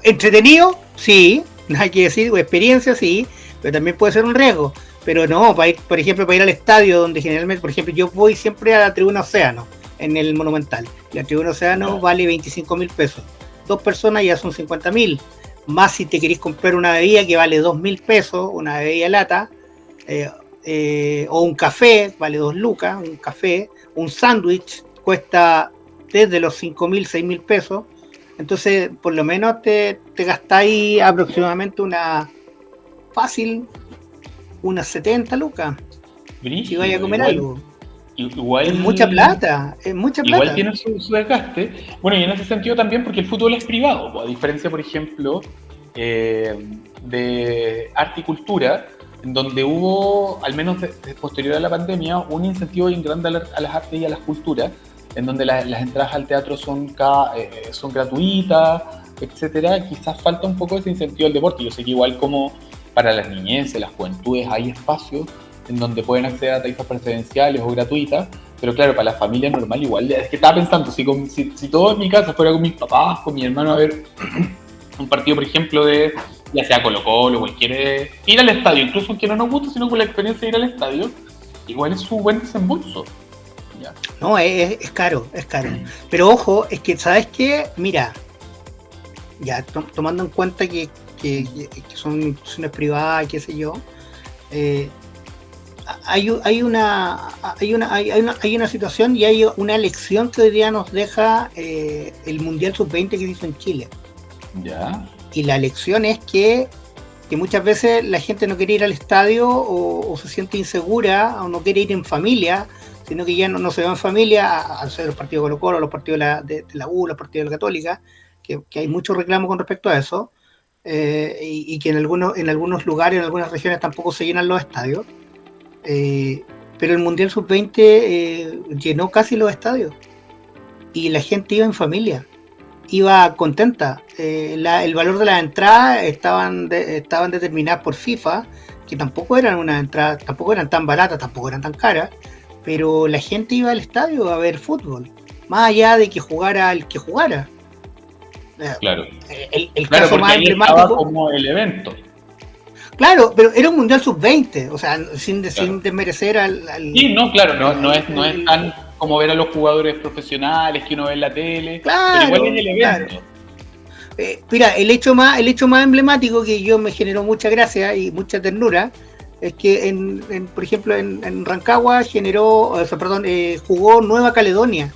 Entretenido, sí, no hay que decir, o experiencia, sí, pero también puede ser un riesgo. Pero no, por ejemplo, para ir al estadio, donde generalmente, por ejemplo, yo voy siempre a la tribuna Océano, en el Monumental. La tribuna Océano vale 25.000 pesos. 2 personas ya son 50.000. Más si te querés comprar una bebida que vale 2.000 pesos, una bebida lata, o un café, vale 2 lucas, un café, un sándwich cuesta desde los 5.000, 6.000 pesos. Entonces, por lo menos te gastáis aproximadamente unas 70 lucas. Brígido, si vaya a comer algo. Igual, es mucha plata. Igual tiene su desgaste. Bueno, y en ese sentido también porque el fútbol es privado, a diferencia, por ejemplo, de arte y cultura, en donde hubo, al menos posterior a la pandemia, un incentivo bien grande a las artes y a las culturas, en donde las entradas al teatro son gratuitas, etcétera. Quizás falta un poco ese incentivo al deporte. Yo sé que igual como para las niñeces, las juventudes, hay espacios en donde pueden acceder a tarifas preferenciales o gratuitas, pero claro, para la familia normal igual, es que estaba pensando, si todo en mi casa fuera con mis papás, con mi hermano a ver un partido, por ejemplo, ya sea Colo-Colo, cualquier, ir al estadio, incluso aunque no nos guste, sino con la experiencia de ir al estadio, igual es un buen desembolso. Ya. No, es caro, pero ojo, es que, ¿sabes qué? Mira, ya tomando en cuenta que son instituciones privadas, qué sé yo, hay una situación y hay una lección que hoy día nos deja el Mundial Sub-20 que se hizo en Chile. Ya. Y la lección es que que muchas veces la gente no quiere ir al estadio o se siente insegura o no quiere ir en familia, sino que ya no se va en familia a hacer los partidos de Colo-Colo, los partidos de la U, los partidos de la Católica, que hay mucho reclamo con respecto a eso, y que en algunos lugares, en algunas regiones tampoco se llenan los estadios. Pero el Mundial Sub-20 llenó casi los estadios y la gente iba en familia, iba contenta. El valor de las entradas estaban determinadas por FIFA, que tampoco eran unas entradas, tampoco eran tan baratas, tampoco eran tan caras, pero la gente iba al estadio a ver fútbol, más allá de que jugara el que jugara. Claro. El caso más emblemático como el evento. Claro, pero era un Mundial Sub-20, o sea, sin desmerecer al... Sí, no, claro, no es tan como ver a los jugadores profesionales que uno ve en la tele, claro, pero igual es el evento. Claro. Mira, el hecho más emblemático que yo me generó mucha gracia y mucha ternura es que, por ejemplo, en Rancagua jugó Nueva Caledonia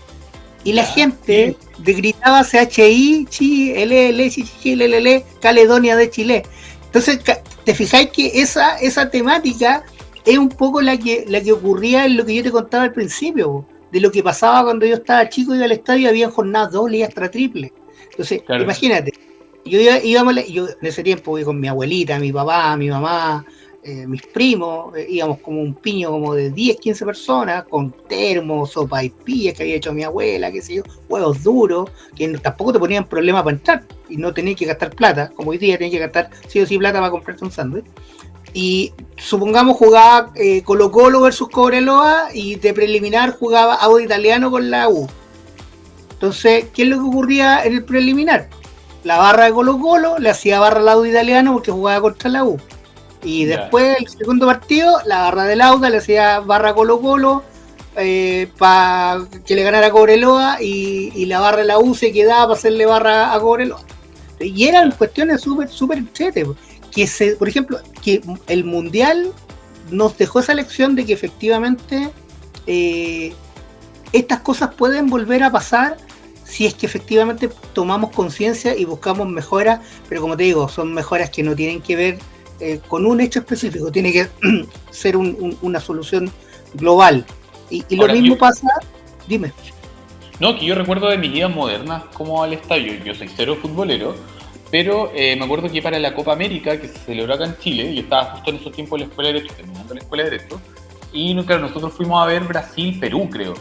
y la gente gritaba CHI, Chi, LL, Chi, LL, Caledonia de Chile. Entonces, te fijáis que esa temática es un poco la que ocurría en lo que yo te contaba al principio, de lo que pasaba cuando yo estaba chico, iba al estadio y había jornadas dobles y extra triple. Entonces, imagínate, yo en ese tiempo iba con mi abuelita, mi papá, mi mamá, mis primos, íbamos como un piño como de 10, 15 personas, con termos, sopa y pillas que había hecho mi abuela, qué sé yo, huevos duros, que tampoco te ponían problema para entrar, y no tenías que gastar plata, como hoy día tenías que gastar sí o sí plata para comprarte un sándwich. Y supongamos jugaba Colo-Colo versus Cobreloa, y de preliminar jugaba Audax Italiano con la U. Entonces, ¿qué es lo que ocurría en el preliminar? La barra de Colo-Colo le hacía barra al Audax Italiano porque jugaba contra la U. Y después, el segundo partido, la barra del Audax le hacía barra Colo-Colo para que le ganara a Cobreloa, y la barra de la U se quedaba para hacerle barra a Cobreloa. Y eran cuestiones súper chetes. Por ejemplo, que el Mundial nos dejó esa lección de que efectivamente estas cosas pueden volver a pasar si es que efectivamente tomamos conciencia y buscamos mejoras, pero como te digo, son mejoras que no tienen que ver con un hecho específico, tiene que ser una solución global. Y ahora, lo mismo pasa, dime. No, que yo recuerdo de mis idas modernas como al estadio, yo soy cero futbolero, pero me acuerdo que para la Copa América, que se celebró acá en Chile, yo estaba justo en esos tiempos en la Escuela de Derecho, terminando la Escuela de Derecho, y claro, nosotros fuimos a ver Brasil-Perú, creo.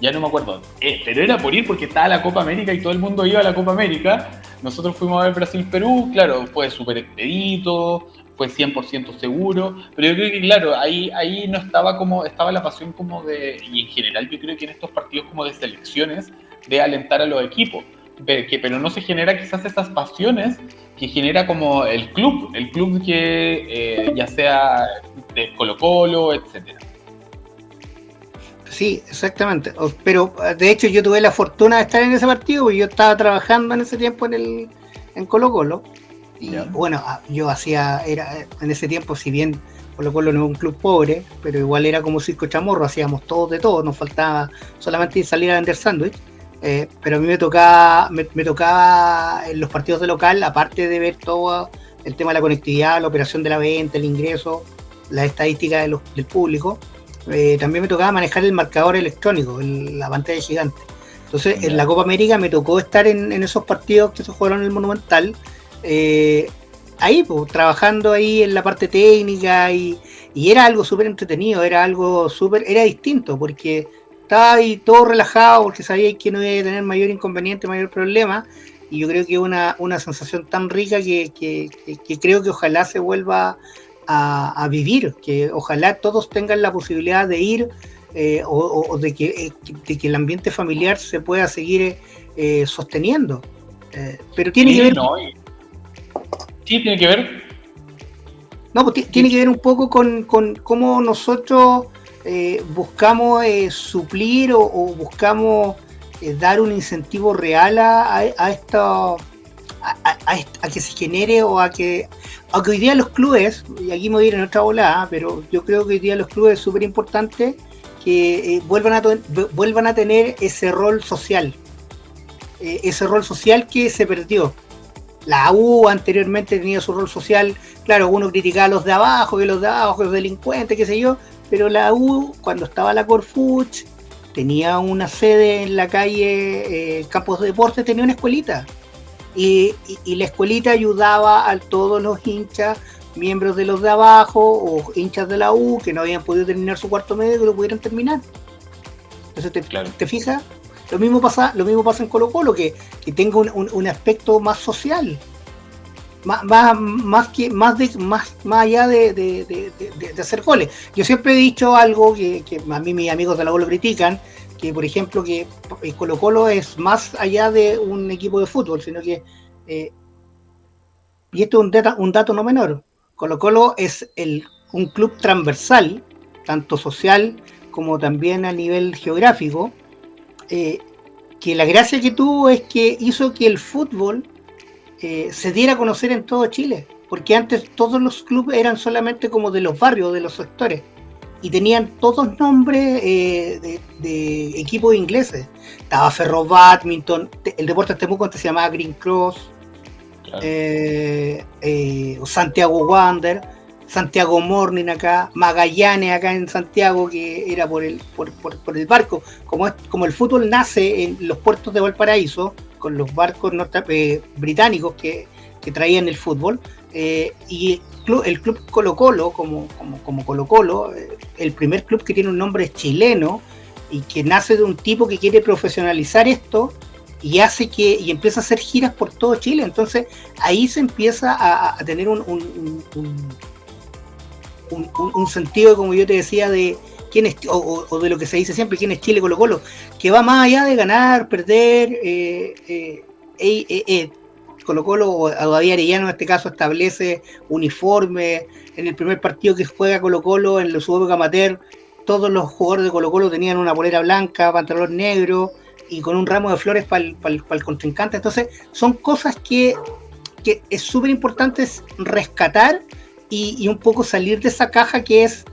Ya no me acuerdo, pero era por ir porque estaba la Copa América y todo el mundo iba a la Copa América. Nosotros fuimos a ver Brasil-Perú, claro, fue súper expedito, fue 100% seguro, pero yo creo que claro, ahí no estaba la pasión como y en general yo creo que en estos partidos como de selecciones, de alentar a los equipos, pero no se genera quizás esas pasiones que genera como el club que ya sea de Colo-Colo, etcétera. Sí, exactamente. Pero de hecho yo tuve la fortuna de estar en ese partido porque yo estaba trabajando en ese tiempo en Colo-Colo. Y bueno, yo en ese tiempo, si bien Colo-Colo no es un club pobre, pero igual era como circo chamorro, hacíamos todo de todo, nos faltaba solamente salir a vender sándwich. Pero a mí me tocaba en los partidos de local, aparte de ver todo el tema de la conectividad, la operación de la venta, el ingreso, las estadísticas del público. También me tocaba manejar el marcador electrónico, la pantalla gigante. Entonces, en la Copa América me tocó estar en esos partidos que se jugaron en el Monumental, ahí, pues, trabajando ahí en la parte técnica, y era algo súper entretenido, era distinto, porque estaba ahí todo relajado, porque sabía que no iba a tener mayor inconveniente, mayor problema, y yo creo que es una sensación tan rica que creo que ojalá se vuelva a vivir, que ojalá todos tengan la posibilidad de ir, o de que el ambiente familiar se pueda seguir sosteniendo. Pero tiene que ver... Sí, tiene que ver. No, pues tiene que ver un poco con cómo nosotros buscamos suplir o buscamos dar un incentivo real a que se genere, o a que hoy día los clubes, y aquí me voy a ir en otra volada, pero yo creo que hoy día los clubes es súper importante que vuelvan a tener ese rol social que se perdió. La U anteriormente tenía su rol social, claro, uno criticaba a los de abajo, que los de abajo, los delincuentes, qué sé yo, pero la U, cuando estaba la Corfuch, tenía una sede en la calle Campos de Deportes, tenía una escuelita. Y la escuelita ayudaba a todos los hinchas, miembros de los de abajo o hinchas de la U que no habían podido terminar su cuarto medio, que lo pudieran terminar. Entonces, ¿te fijas? Lo mismo pasa en Colo Colo, que tenga un aspecto más social, más allá de hacer goles. Yo siempre he dicho algo que a mí mis amigos de la U lo critican, que por ejemplo que Colo Colo es más allá de un equipo de fútbol, sino que, y esto es un dato no menor, Colo Colo es un club transversal, tanto social como también a nivel geográfico, que la gracia que tuvo es que hizo que el fútbol se diera a conocer en todo Chile, porque antes todos los clubes eran solamente como de los barrios, de los sectores, y tenían todos nombres de equipos ingleses. Estaba Ferro Badminton, el Deportes Temuco antes se llamaba Green Cross, claro. Santiago Wander, Santiago Morning acá, Magallanes acá en Santiago, que era por el barco. Como el fútbol nace en los puertos de Valparaíso, con los barcos británicos que traían el fútbol, y el club Colo Colo, como Colo Colo, el primer club que tiene un nombre chileno y que nace de un tipo que quiere profesionalizar esto y empieza a hacer giras por todo Chile. Entonces ahí se empieza a tener un sentido, como yo te decía, de quién es, o de lo que se dice siempre, quién es Chile Colo Colo, que va más allá de ganar, perder. Colo Colo, o David Arellano en este caso, establece uniforme. En el primer partido que juega Colo Colo en su época amateur, todos los jugadores de Colo Colo tenían una polera blanca, pantalón negro y con un ramo de flores para el contrincante. Entonces son cosas que es súper importante rescatar y un poco salir de esa caja que es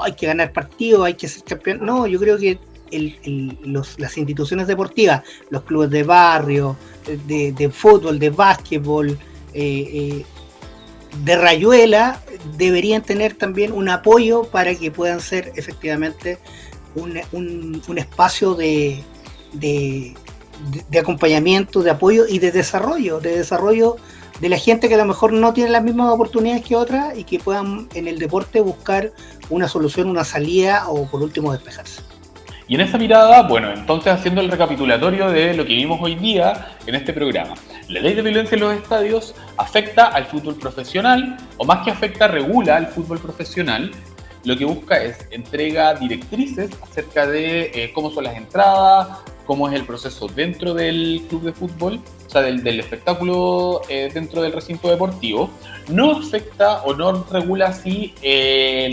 hay que ganar partidos, hay que ser campeón. No, yo creo que las instituciones deportivas, los clubes de barrio, de fútbol, de básquetbol, de rayuela, deberían tener también un apoyo para que puedan ser efectivamente un espacio de acompañamiento, de apoyo y de desarrollo de la gente que a lo mejor no tiene las mismas oportunidades que otras y que puedan en el deporte buscar una solución, una salida o por último despejarse. Y en esa mirada, bueno, entonces haciendo el recapitulatorio de lo que vimos hoy día en este programa. La ley de violencia en los estadios afecta al fútbol profesional, o más que afecta, regula al fútbol profesional. Lo que busca es entrega directrices acerca de cómo son las entradas, cómo es el proceso dentro del club de fútbol, o sea, del espectáculo dentro del recinto deportivo. No afecta o no regula así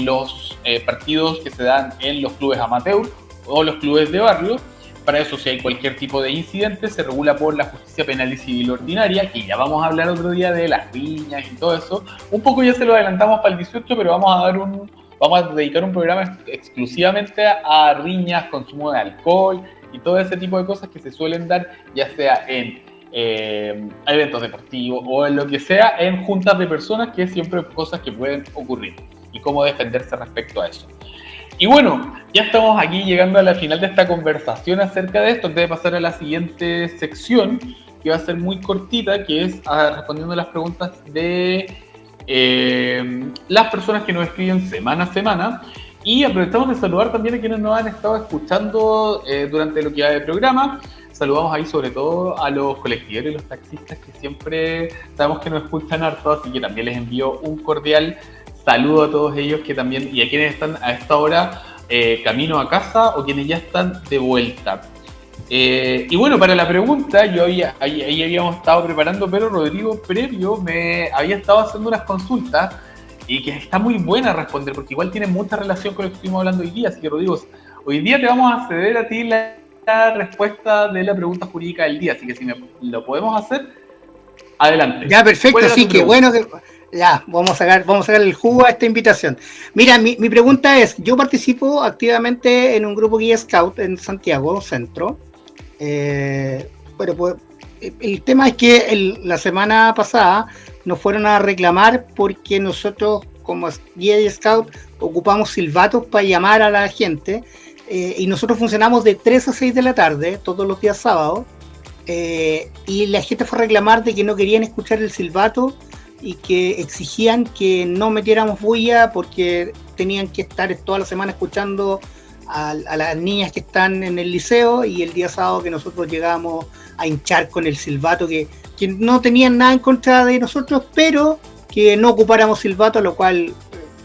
los partidos que se dan en los clubes amateur o los clubes de barrio. Para eso, si hay cualquier tipo de incidente, se regula por la justicia penal y civil ordinaria, que ya vamos a hablar otro día de las riñas y todo eso. Un poco ya se lo adelantamos para el 18, pero vamos a dedicar un programa exclusivamente a riñas, consumo de alcohol y todo ese tipo de cosas que se suelen dar, ya sea en eventos deportivos o en lo que sea, en juntas de personas, que es siempre cosas que pueden ocurrir y cómo defenderse respecto a eso. Y bueno, ya estamos aquí llegando a la final de esta conversación acerca de esto, antes de pasar a la siguiente sección, que va a ser muy cortita, que es respondiendo las preguntas de las personas que nos escriben semana a semana. Y aprovechamos de saludar también a quienes nos han estado escuchando durante lo que va de programa. Saludamos ahí sobre todo a los colectiveros y los taxistas que siempre sabemos que nos escuchan harto, así que también les envío un cordial saludo a todos ellos que también, y a quienes están a esta hora camino a casa o quienes ya están de vuelta. Y bueno, para la pregunta, ahí habíamos estado preparando, pero Rodrigo previo me había estado haciendo unas consultas y que está muy buena responder, porque igual tiene mucha relación con lo que estuvimos hablando hoy día. Así que, Rodrigo, hoy día te vamos a ceder a ti la respuesta de la pregunta jurídica del día, así que si lo podemos hacer, adelante. Ya, perfecto, sí, que bueno que... Ya, vamos a sacar el jugo a esta invitación. Mira, mi pregunta es, yo participo activamente en un grupo Guía Scout en Santiago Centro. Bueno, pues el tema es que la semana pasada nos fueron a reclamar porque nosotros como guía y scout ocupamos silbatos para llamar a la gente, y nosotros funcionamos de 3 a 6 de la tarde todos los días sábados, y la gente fue a reclamar de que no querían escuchar el silbato y que exigían que no metiéramos bulla porque tenían que estar toda la semana escuchando a las niñas que están en el liceo, y el día sábado que nosotros llegábamos a hinchar con el silbato, que no tenían nada en contra de nosotros, pero que no ocupáramos silbato, lo cual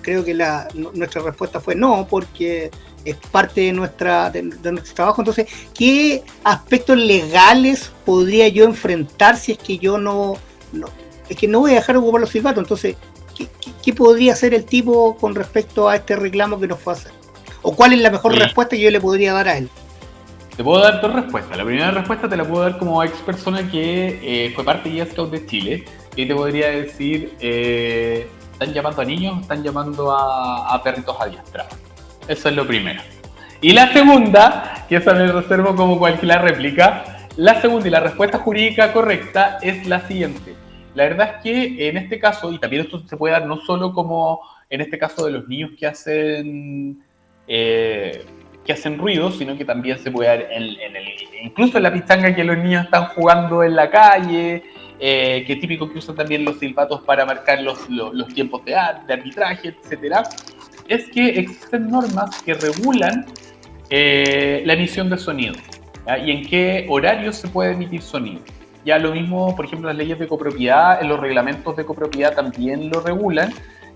creo que nuestra respuesta fue no, porque es parte de nuestro trabajo. Entonces, ¿qué aspectos legales podría yo enfrentar si es que yo no es que no voy a dejar de ocupar los silbatos? Entonces, ¿qué podría hacer el tipo con respecto a este reclamo que nos fue a hacer? ¿O cuál es la mejor respuesta que yo le podría dar a él? Te puedo dar dos respuestas. La primera respuesta te la puedo dar como ex persona que fue parte de Guía Scout de Chile, y te podría decir, están llamando a niños, están llamando a perritos adiestrados. Eso es lo primero. Y la segunda, que esa me reservo como cualquier réplica, la segunda y la respuesta jurídica correcta es la siguiente. La verdad es que en este caso, y también esto se puede dar no solo como en este caso de los niños que hacen ruido, sino que también se puede dar incluso en la pichanga que los niños están jugando en la calle, que es típico que usan también los silbatos para marcar los tiempos de arbitraje, etcétera. Es que existen normas que regulan la emisión de sonido, ¿ya? Y en qué horarios se puede emitir sonido. Ya lo mismo, por ejemplo, las leyes de copropiedad, en los reglamentos de copropiedad también lo regulan,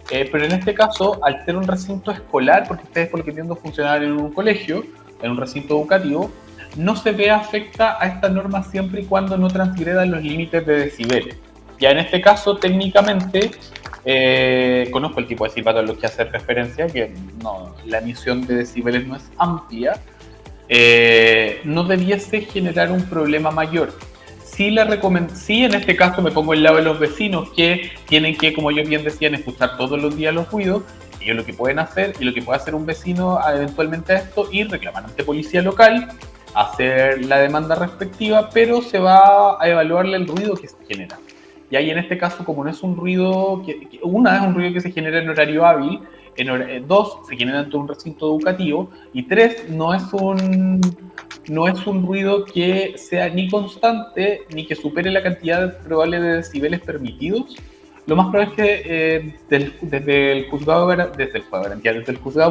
pero en este caso, al ser un recinto escolar, porque ustedes por lo que entiendo funcionar en un colegio, en un recinto educativo, no se ve afecta a estas normas siempre y cuando no transgredan los límites de decibeles. Ya en este caso, técnicamente, conozco el tipo de silbato a los que hace referencia, que no, la emisión de decibeles no es amplia, no debiese generar un problema mayor. Sí, en este caso me pongo al lado de los vecinos que tienen que, como yo bien decía, escuchar todos los días los ruidos. Ellos lo que pueden hacer, y lo que puede hacer un vecino eventualmente a esto, ir reclamar ante policía local, hacer la demanda respectiva, pero se va a evaluarle el ruido que se genera. Y ahí en este caso, como no es un ruido, una es un ruido que se genera en horario hábil, dos, se genera dentro de un recinto educativo, y tres, no es un ruido que sea ni constante ni que supere la cantidad probable de decibeles permitidos. Lo más probable es que desde el juzgado de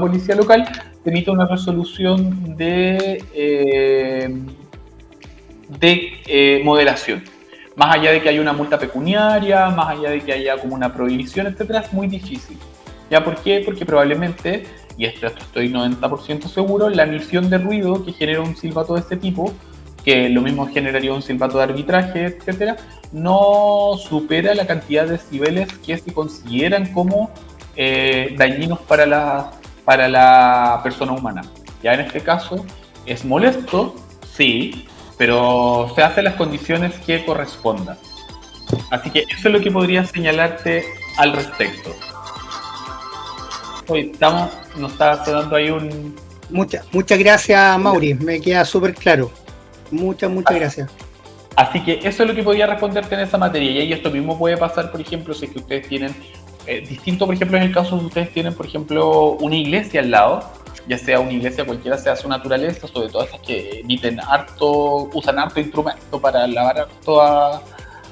policía local se emita una resolución de moderación. Más allá de que haya una multa pecuniaria, más allá de que haya como una prohibición, etcétera, es muy difícil. ¿Ya por qué? Porque probablemente, y esto estoy 90% seguro, la emisión de ruido que genera un silbato de este tipo, que lo mismo generaría un silbato de arbitraje, etcétera, no supera la cantidad de decibeles que se consideran como dañinos para la persona humana. Ya en este caso, es molesto, sí, pero se hacen las condiciones que correspondan. Así que eso es lo que podría señalarte al respecto. Hoy nos está dando ahí un... Muchas gracias, Mauri, me queda súper claro. Muchas gracias. Así que eso es lo que podría responderte en esa materia. Y esto mismo puede pasar, por ejemplo, si es que ustedes tienen... distinto, por ejemplo, en el caso de ustedes tienen, por ejemplo, una iglesia al lado, ya sea una iglesia cualquiera sea su naturaleza, sobre todo estas que usan harto instrumento para alabar harto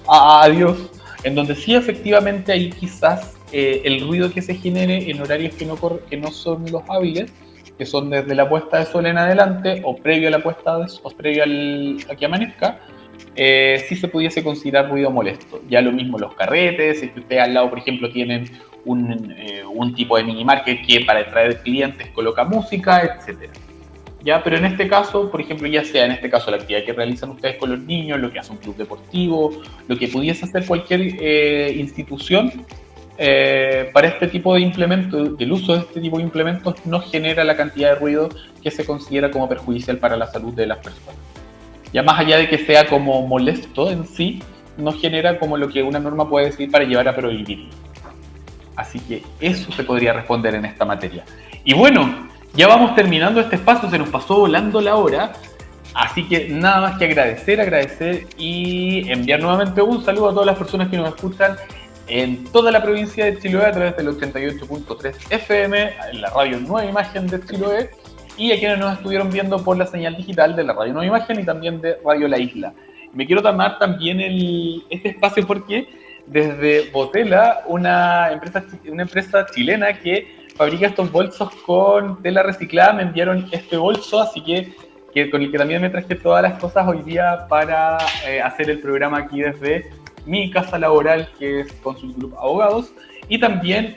a Dios, en donde sí efectivamente hay quizás el ruido que se genere en horarios que no son los hábiles, que son desde la puesta de sol en adelante o previo a la puesta de sol, o previo a que amanezca, sí se pudiese considerar ruido molesto. Ya lo mismo los carretes, si ustedes al lado, por ejemplo, tienen un tipo de mini market que para atraer clientes coloca música, etcétera. Ya, pero en este caso, por ejemplo, ya sea en este caso la actividad que realizan ustedes con los niños, lo que hace un club deportivo, lo que pudiese hacer cualquier institución, para este tipo de implementos, el uso de este tipo de implementos no genera la cantidad de ruido que se considera como perjudicial para la salud de las personas. Ya más allá de que sea como molesto en sí, no genera como lo que una norma puede decir para llevar a prohibirlo. Así que eso se podría responder en esta materia. Y bueno, ya vamos terminando este espacio, se nos pasó volando la hora. Así que nada más que agradecer y enviar nuevamente un saludo a todas las personas que nos escuchan en toda la provincia de Chiloé a través del 88.3 FM, en la radio Nueva Imagen de Chiloé, y a quienes nos estuvieron viendo por la señal digital de la radio Nueva Imagen y también de Radio La Isla. Me quiero tomar también este espacio porque desde Botela, una empresa chilena que fabrica estos bolsos con tela reciclada, me enviaron este bolso, así que con el que también me traje todas las cosas hoy día para hacer el programa aquí desde mi casa laboral, que es Consult Group Abogados, y también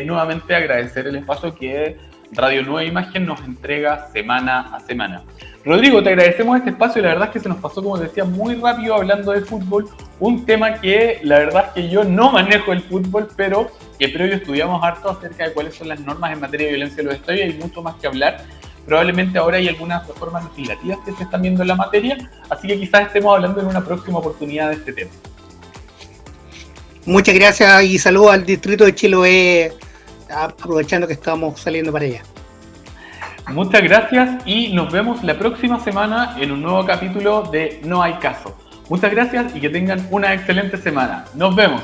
nuevamente agradecer el espacio que Radio Nueva Imagen nos entrega semana a semana. Rodrigo, te agradecemos este espacio y la verdad es que se nos pasó, como te decía, muy rápido hablando de fútbol, un tema que la verdad es que yo no manejo el fútbol, pero que previo estudiamos harto acerca de cuáles son las normas en materia de violencia en los estadios, hay mucho más que hablar. Probablemente ahora hay algunas reformas legislativas que se están viendo en la materia, así que quizás estemos hablando en una próxima oportunidad de este tema. Muchas gracias y saludos al distrito de Chiloé, aprovechando que estamos saliendo para allá. Muchas gracias y nos vemos la próxima semana en un nuevo capítulo de No Hay Caso. Muchas gracias y que tengan una excelente semana. Nos vemos.